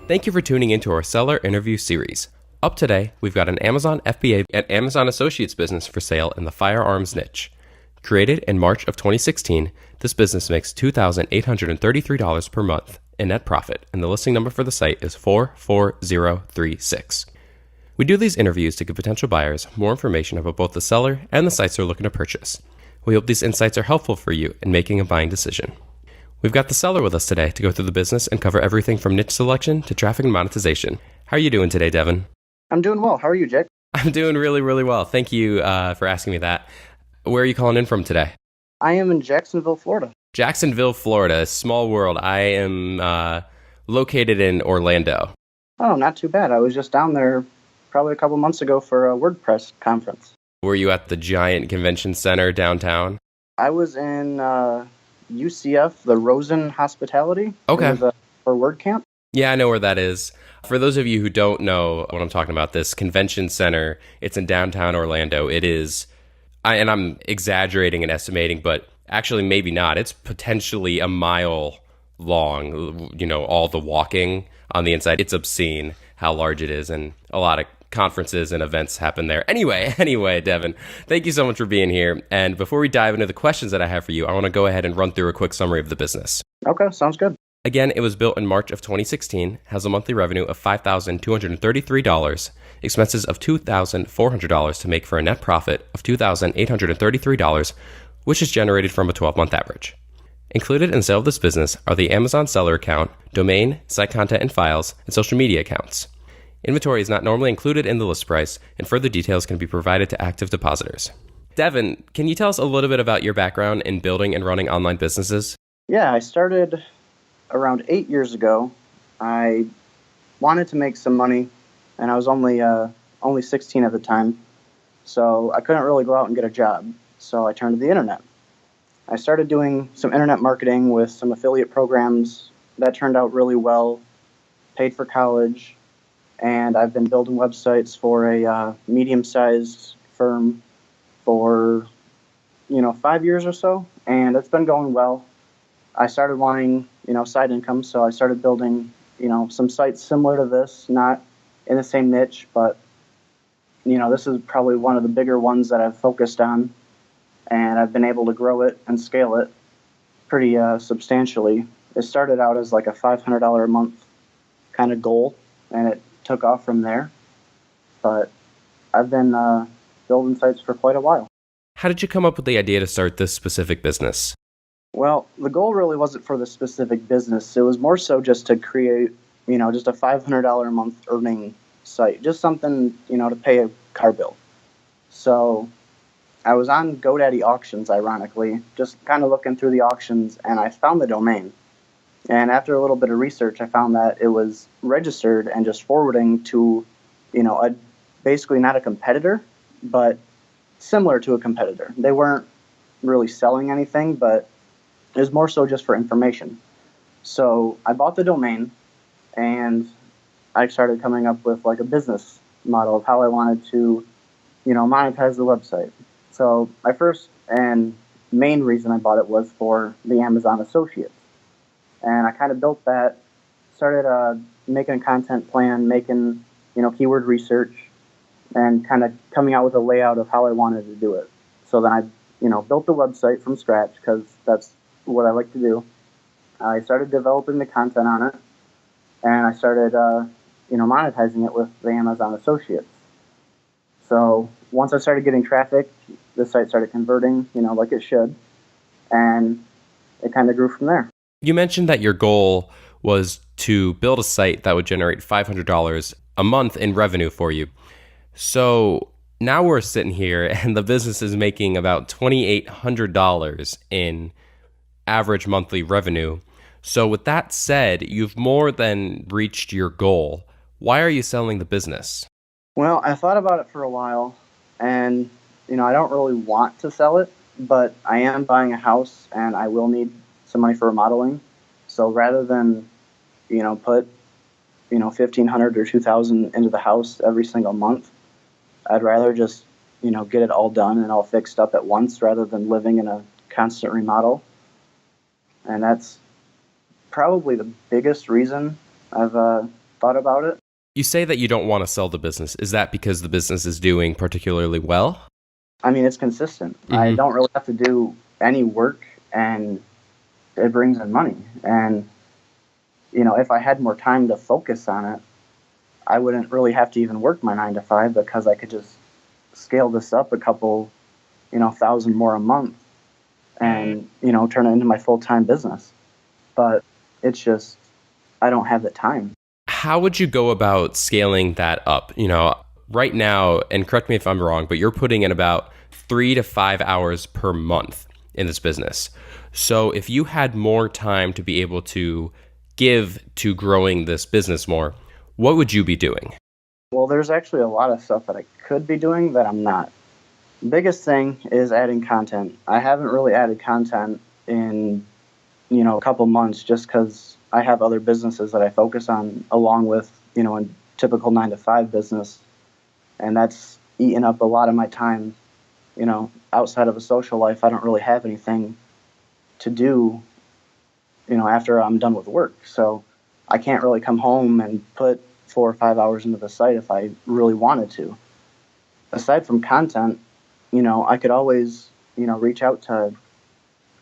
Thank you for tuning into our seller interview series. Up today, we've got an Amazon FBA and Amazon Associates business for sale in the firearms niche. Created in March of 2016, this business makes $2,833 per month in net profit, and the listing number for the site is 44036. We do these interviews to give potential buyers more information about both the seller and the sites they're looking to purchase. We hope these insights are helpful for you in making a buying decision. We've got the seller with us today to go through the business and cover everything from niche selection to traffic and monetization. How are you doing today, Devin? I'm doing well. How are you, Jake? I'm doing really, really well. Thank you for asking me that. Where are you calling in from today? I am in Jacksonville, Florida. Jacksonville, Florida. Small world. I am located in Orlando. Oh, not too bad. I was just down there probably a couple months ago for a WordPress conference. Were you at the giant convention center downtown? I was in UCF, the Rosen Hospitality. Okay. It was for WordCamp. Yeah, I know where that is. For those of you who don't know what I'm talking about, this convention center, it's in downtown Orlando. It is, and I'm exaggerating and estimating, but actually maybe not. It's potentially a mile long, all the walking on the inside. It's obscene how large it is, and a lot of conferences and events happen there. Anyway, Devin, thank you so much for being here. And before we dive into the questions that I have for you, I want to go ahead and run through a quick summary of the business. Okay, sounds good. Again, it was built in March of 2016, has a monthly revenue of $5,233, expenses of $2,400 to make for a net profit of $2,833, which is generated from a 12-month average. Included in the sale of this business are the Amazon seller account, domain, site content and files, and social media accounts. Inventory is not normally included in the list price, and further details can be provided to active depositors. Devin, can you tell us a little bit about your background in building and running online businesses? Yeah, I started around 8 years ago. I wanted to make some money, and I was only 16 at the time, so I couldn't really go out and get a job, so I turned to the internet. I started doing some internet marketing with some affiliate programs. That turned out really well, paid for college, and I've been building websites for a medium-sized firm for 5 years or so, and it's been going well. I started wanting side income, so I started building some sites similar to this, not in the same niche, but this is probably one of the bigger ones that I've focused on, and I've been able to grow it and scale it pretty substantially. It started out as like a $500 a month kind of goal, and it took off from there, but I've been building sites for quite a while. How did you come up with the idea to start this specific business? Well, the goal really wasn't for the specific business. It was more so just to create, just a $500 a month earning site, just something, to pay a car bill. So I was on GoDaddy auctions, ironically, just kind of looking through the auctions, and I found the domain. And after a little bit of research, I found that it was registered and just forwarding to, basically not a competitor, but similar to a competitor. They weren't really selling anything, but it was more so just for information. So I bought the domain, and I started coming up with like a business model of how I wanted to, monetize the website. So my first and main reason I bought it was for the Amazon Associates. And I kind of built that, started making a content plan, making, keyword research, and kind of coming out with a layout of how I wanted to do it. So then I, built the website from scratch because that's what I like to do. I started developing the content on it, and I started, monetizing it with the Amazon Associates. So once I started getting traffic, the site started converting, like it should, and it kind of grew from there. You mentioned that your goal was to build a site that would generate $500 a month in revenue for you. So now we're sitting here and the business is making about $2,800 in average monthly revenue. So with that said, you've more than reached your goal. Why are you selling the business? Well, I thought about it for a while, and I don't really want to sell it, but I am buying a house and I will need some money for remodeling. So rather than, put, $1,500 or $2,000 into the house every single month, I'd rather just, get it all done and all fixed up at once rather than living in a constant remodel. And that's probably the biggest reason I've thought about it. You say that you don't want to sell the business. Is that because the business is doing particularly well? I mean, it's consistent. I Mm-hmm. don't really have to do any work, and it brings in money. And, if I had more time to focus on it, I wouldn't really have to even work my 9 to 5 because I could just scale this up a couple, thousand more a month and, turn it into my full-time business. But it's just, I don't have the time. How would you go about scaling that up? Right now, and correct me if I'm wrong, but you're putting in about 3 to 5 hours per month in this business. So if you had more time to be able to give to growing this business more, what would you be doing? Well, there's actually a lot of stuff that I could be doing that I'm not. Biggest thing is adding content. I haven't really added content in, a couple months just because I have other businesses that I focus on along with, a typical 9 to 5 business. And that's eaten up a lot of my time. Outside of a social life, I don't really have anything to do, after I'm done with work. So I can't really come home and put 4 or 5 hours into the site if I really wanted to. Aside from content, I could always, reach out to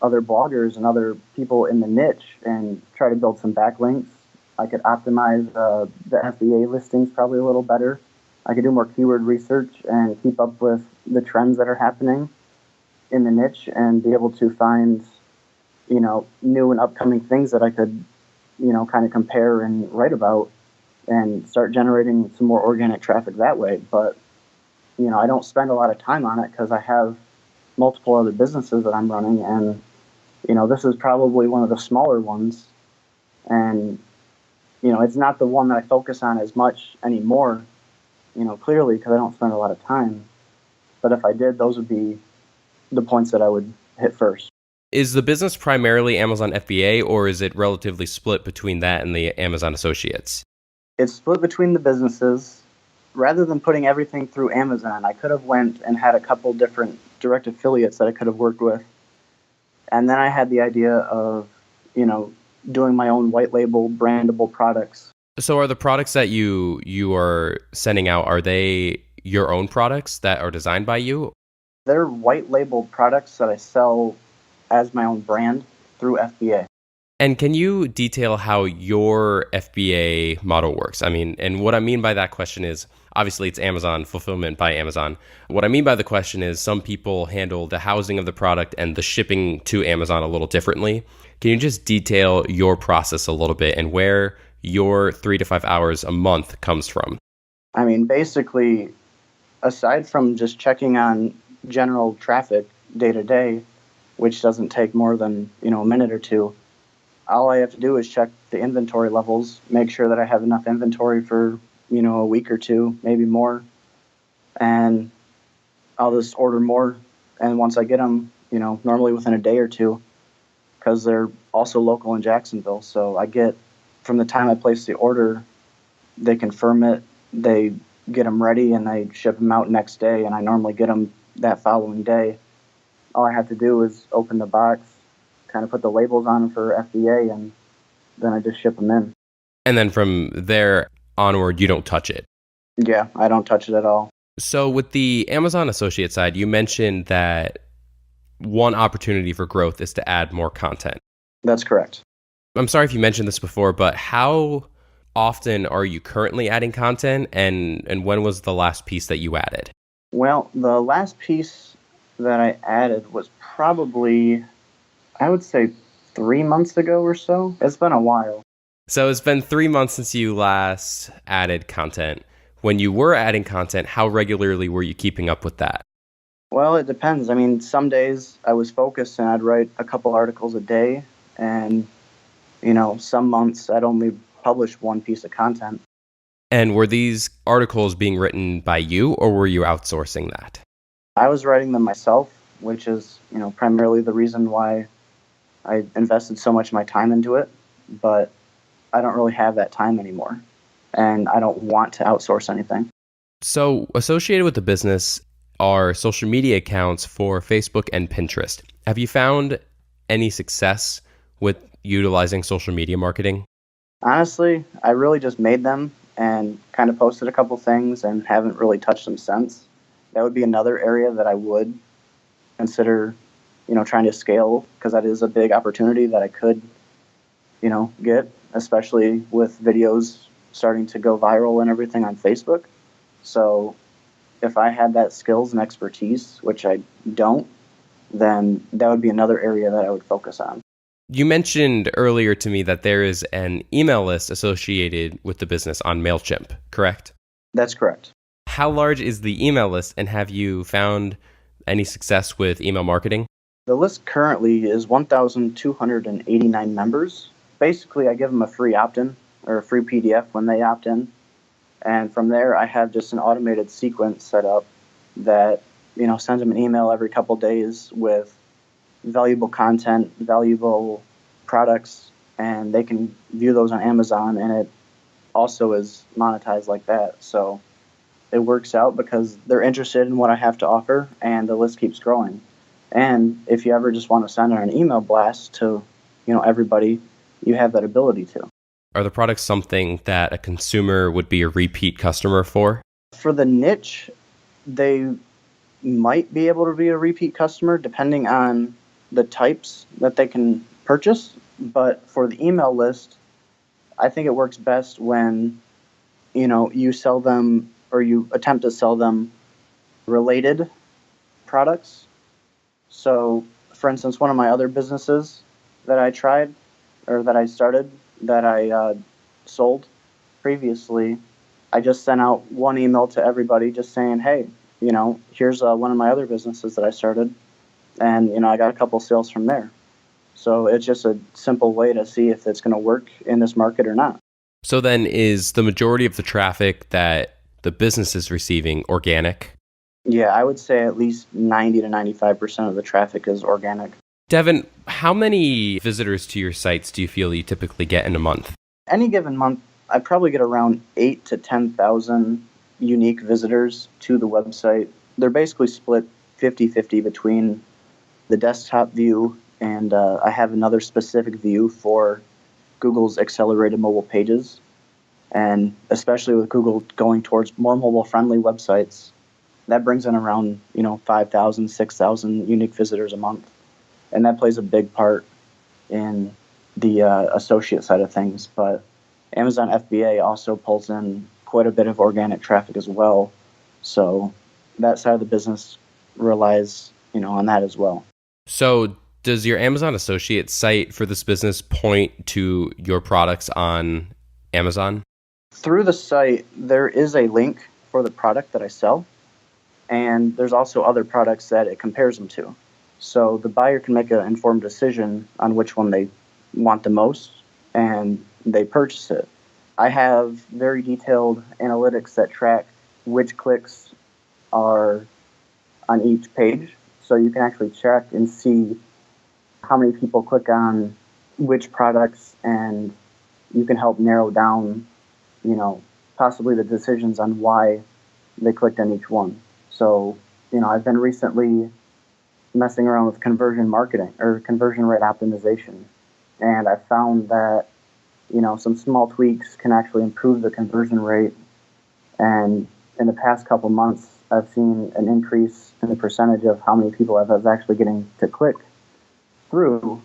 other bloggers and other people in the niche and try to build some backlinks. I could optimize the FBA listings probably a little better. I could do more keyword research and keep up with the trends that are happening in the niche and be able to find, new and upcoming things that I could, kind of compare and write about and start generating some more organic traffic that way. But, I don't spend a lot of time on it because I have multiple other businesses that I'm running, and, this is probably one of the smaller ones. And, it's not the one that I focus on as much anymore, clearly because I don't spend a lot of time. But if I did, those would be the points that I would hit first. Is the business primarily Amazon FBA, or is it relatively split between that and the Amazon Associates? It's split between the businesses. Rather than putting everything through Amazon, I could have went and had a couple different direct affiliates that I could have worked with. And then I had the idea of, doing my own white label brandable products. So are the products that you are sending out, are they your own products that are designed by you? They're white label products that I sell as my own brand through FBA. And can you detail how your FBA model works? I mean, and what I mean by that question is, obviously it's Amazon, fulfillment by Amazon. What I mean by the question is some people handle the housing of the product and the shipping to Amazon a little differently. Can you just detail your process a little bit and where your 3 to 5 hours a month comes from? I mean, basically, aside from just checking on general traffic day to day, which doesn't take more than, a minute or two, all I have to do is check the inventory levels, make sure that I have enough inventory for, a week or two, maybe more. And I'll just order more. And once I get them, normally within a day or two, because they're also local in Jacksonville. So I get, from the time I place the order, they confirm it, they get them ready, and they ship them out next day. And I normally get them that following day. All I have to do is open the box, kind of put the labels on them for FBA, and then I just ship them in. And then from there onward, you don't touch it. Yeah, I don't touch it at all. So with the Amazon Associate side, you mentioned that one opportunity for growth is to add more content. That's correct. I'm sorry if you mentioned this before, but how often are you currently adding content, and when was the last piece that you added? Well, the last piece that I added was probably, I would say, 3 months ago or so. It's been a while. So it's been 3 months since you last added content. When you were adding content, how regularly were you keeping up with that? Well, it depends. I mean, some days I was focused and I'd write a couple articles a day. And, some months I'd only publish one piece of content. And were these articles being written by you, or were you outsourcing that? I was writing them myself, which is, primarily the reason why I invested so much of my time into it. But I don't really have that time anymore, and I don't want to outsource anything. So associated with the business are social media accounts for Facebook and Pinterest. Have you found any success with utilizing social media marketing? Honestly, I really just made them and kind of posted a couple things and haven't really touched them since. That would be another area that I would consider, trying to scale, because that is a big opportunity that I could, get, especially with videos starting to go viral and everything on Facebook. So if I had that skills and expertise, which I don't, then that would be another area that I would focus on. You mentioned earlier to me that there is an email list associated with the business on MailChimp, correct? That's correct. How large is the email list, and have you found any success with email marketing? The list currently is 1,289 members. Basically, I give them a free opt-in or a free PDF when they opt in. And from there, I have just an automated sequence set up that, sends them an email every couple days with valuable content, valuable products, and they can view those on Amazon, and it also is monetized like that. So it works out because they're interested in what I have to offer, and the list keeps growing. And if you ever just want to send out an email blast to, everybody, you have that ability to. Are the products something that a consumer would be a repeat customer for? For the niche, they might be able to be a repeat customer depending on the types that they can purchase. But for the email list, I think it works best when, you sell them or you attempt to sell them related products. So, for instance, one of my other businesses that I tried or that I started, that I sold previously, I just sent out one email to everybody just saying, hey, here's one of my other businesses that I started. And, I got a couple sales from there. So it's just a simple way to see if it's going to work in this market or not. So then is the majority of the traffic that the business is receiving organic? Yeah, I would say at least 90 to 95% of the traffic is organic. Devin, how many visitors to your sites do you feel you typically get in a month? Any given month, I probably get around 8 to 10,000 unique visitors to the website. They're basically split 50-50 between the desktop view, and I have another specific view for Google's accelerated mobile pages. And especially with Google going towards more mobile-friendly websites, that brings in around 5,000, 6,000 unique visitors a month. And that plays a big part in the associate side of things. But Amazon FBA also pulls in quite a bit of organic traffic as well. So that side of the business relies, on that as well. So does your Amazon associate site for this business point to your products on Amazon? Through the site, there is a link for the product that I sell, and there's also other products that it compares them to. So the buyer can make an informed decision on which one they want the most, and they purchase it. I have very detailed analytics that track which clicks are on each page, so you can actually check and see how many people click on which products, and you can help narrow down, possibly the decisions on why they clicked on each one. So, I've been recently messing around with conversion marketing or conversion rate optimization, and I found that, some small tweaks can actually improve the conversion rate. And in the past couple months, I've seen an increase in the percentage of how many people I was actually getting to click through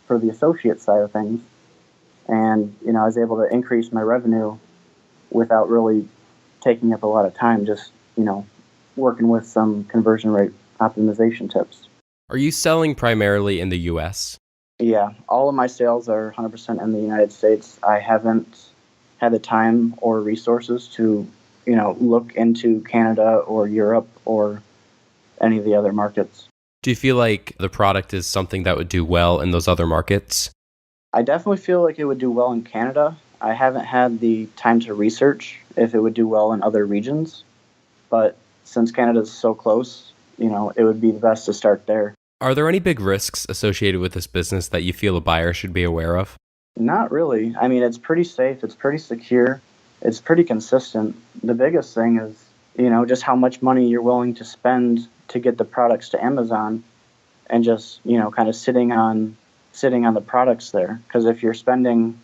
for the associate side of things. And, I was able to increase my revenue without really taking up a lot of time, just, working with some conversion rate optimization tips. Are you selling primarily in the US? Yeah, all of my sales are 100% in the United States. I haven't had the time or resources to, look into Canada or Europe or any of the other markets. Do you feel like the product is something that would do well in those other markets? I definitely feel like it would do well in Canada. I haven't had the time to research if it would do well in other regions, but since Canada is so close, it would be the best to start there. Are there any big risks associated with this business that you feel a buyer should be aware of? Not really. I mean, it's pretty safe. It's pretty secure. It's pretty consistent. The biggest thing is, just how much money you're willing to spend to get the products to Amazon, and just, kind of sitting on sitting on the products there. Because if you're spending,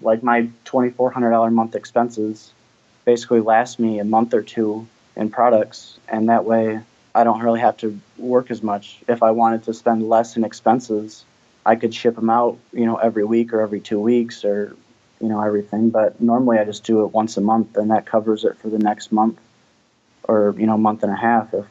like my $2,400 a month expenses basically last me a month or two in products, and that way I don't really have to work as much. If I wanted to spend less in expenses, I could ship them out, every week or every 2 weeks or, everything. But normally I just do it once a month, and that covers it for the next month or, month and a half if,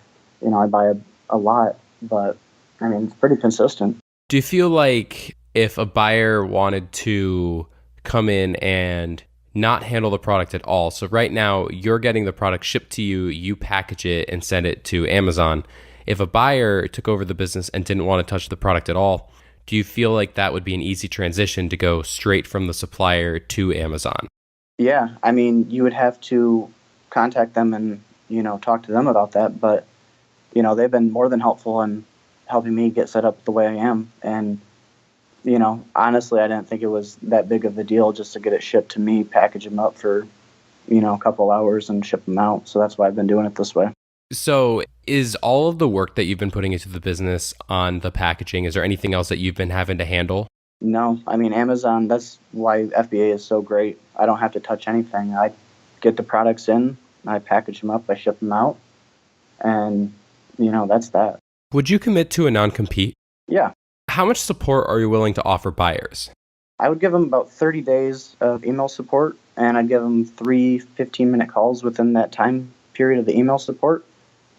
I buy a lot. But, I mean, it's pretty consistent. Do you feel like if a buyer wanted to come in and not handle the product at all, so right now you're getting the product shipped to you, you package it and send it to Amazon. If a buyer took over the business and didn't want to touch the product at all, do you feel like that would be an easy transition to go straight from the supplier to Amazon? Yeah, I mean, you would have to contact them and, talk to them about that. But, they've been more than helpful in helping me get set up the way I am. And, honestly, I didn't think it was that big of a deal just to get it shipped to me, package them up for, a couple hours and ship them out. So that's why I've been doing it this way. So is all of the work that you've been putting into the business on the packaging, is there anything else that you've been having to handle? No, I mean, Amazon, that's why FBA is so great. I don't have to touch anything. I get the products in, I package them up, I ship them out, and, that's that. Would you commit to a non-compete? Yeah. How much support are you willing to offer buyers? I would give them about 30 days of email support, and I'd give them 3 15-minute calls within that time period of the email support.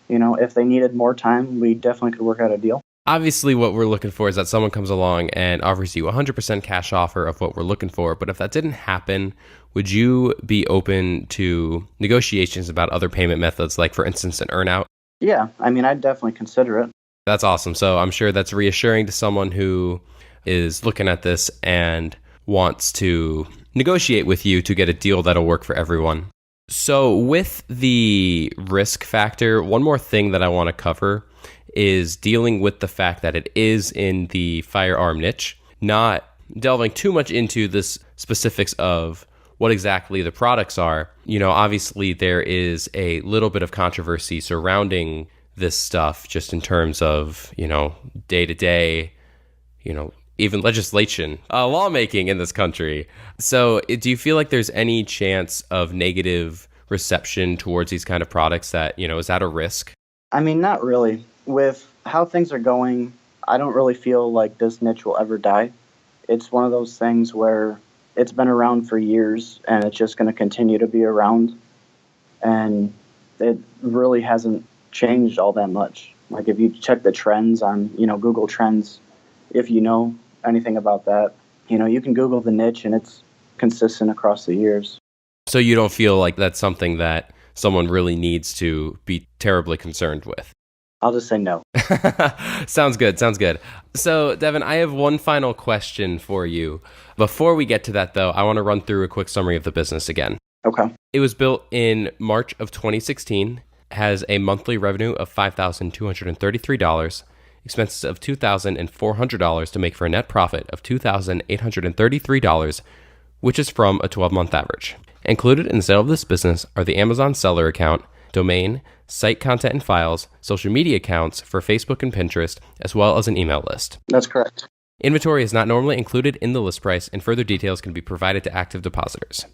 If they needed more time, we definitely could work out a deal. Obviously, what we're looking for is that someone comes along and offers you a 100% cash offer of what we're looking for. But if that didn't happen, would you be open to negotiations about other payment methods, like, for instance, an earn-out? Yeah, I mean, I'd definitely consider it. That's awesome. So I'm sure that's reassuring to someone who is looking at this and wants to negotiate with you to get a deal that'll work for everyone. So with the risk factor, one more thing that I want to cover is dealing with the fact that it is in the firearm niche, not delving too much into this specifics of what exactly the products are. Obviously there is a little bit of controversy surrounding this stuff just in terms of, day to day, even legislation, lawmaking in this country. So do you feel like there's any chance of negative reception towards these kind of products that, is that a risk? I mean, not really. With how things are going, I don't really feel like this niche will ever die. It's one of those things where it's been around for years and it's just going to continue to be around. And it really hasn't changed all that much. Like if you check the trends on, Google Trends, if you know anything about that, you can Google the niche and it's consistent across the years. So you don't feel like that's something that someone really needs to be terribly concerned with? I'll just say no. Sounds good. So, Devin, I have one final question for you. Before we get to that, though, I want to run through a quick summary of the business again. Okay. It was built in March of 2016, has a monthly revenue of $5,233, expenses of $2,400 to make for a net profit of $2,833, which is from a 12-month average. Included in the sale of this business are the Amazon seller account, domain, site content and files, social media accounts for Facebook and Pinterest, as well as an email list. That's correct. Inventory is not normally included in the list price, and further details can be provided to active depositors.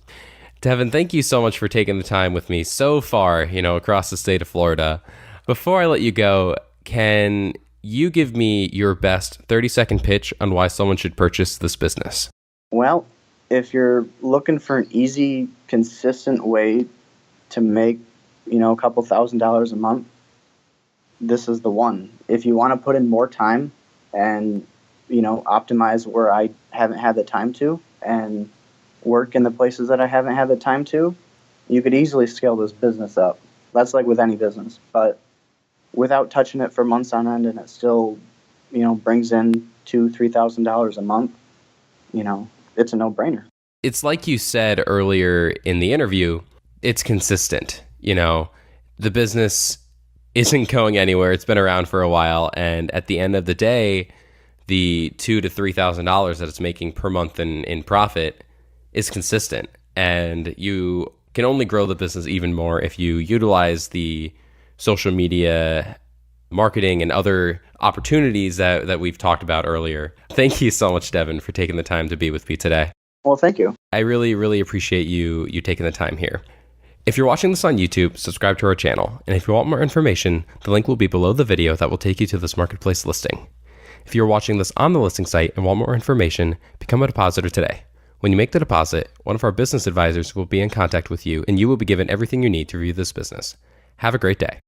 Devin, thank you so much for taking the time with me so far, across the state of Florida. Before I let you go, can you give me your best 30-second pitch on why someone should purchase this business? Well, if you're looking for an easy, consistent way to make, a couple $1,000s a month, this is the one. If you want to put in more time and, optimize where I haven't had the time to and work in the places that I haven't had the time to, you could easily scale this business up. That's like with any business. But without touching it for months on end and it still, brings in $2,000-$3,000 a month, it's a no-brainer. It's like you said earlier in the interview, it's consistent. The business isn't going anywhere. It's been around for a while. And at the end of the day, the $2,000 to $3,000 that it's making per month in profit is consistent. And you can only grow the business even more if you utilize the social media marketing and other opportunities that we've talked about earlier. Thank you so much, Devin, for taking the time to be with me today. Well, thank you. I really, really appreciate you taking the time here. If you're watching this on YouTube, subscribe to our channel. And if you want more information, the link will be below the video that will take you to this marketplace listing. If you're watching this on the listing site and want more information, become a depositor today. When you make the deposit, one of our business advisors will be in contact with you and you will be given everything you need to review this business. Have a great day.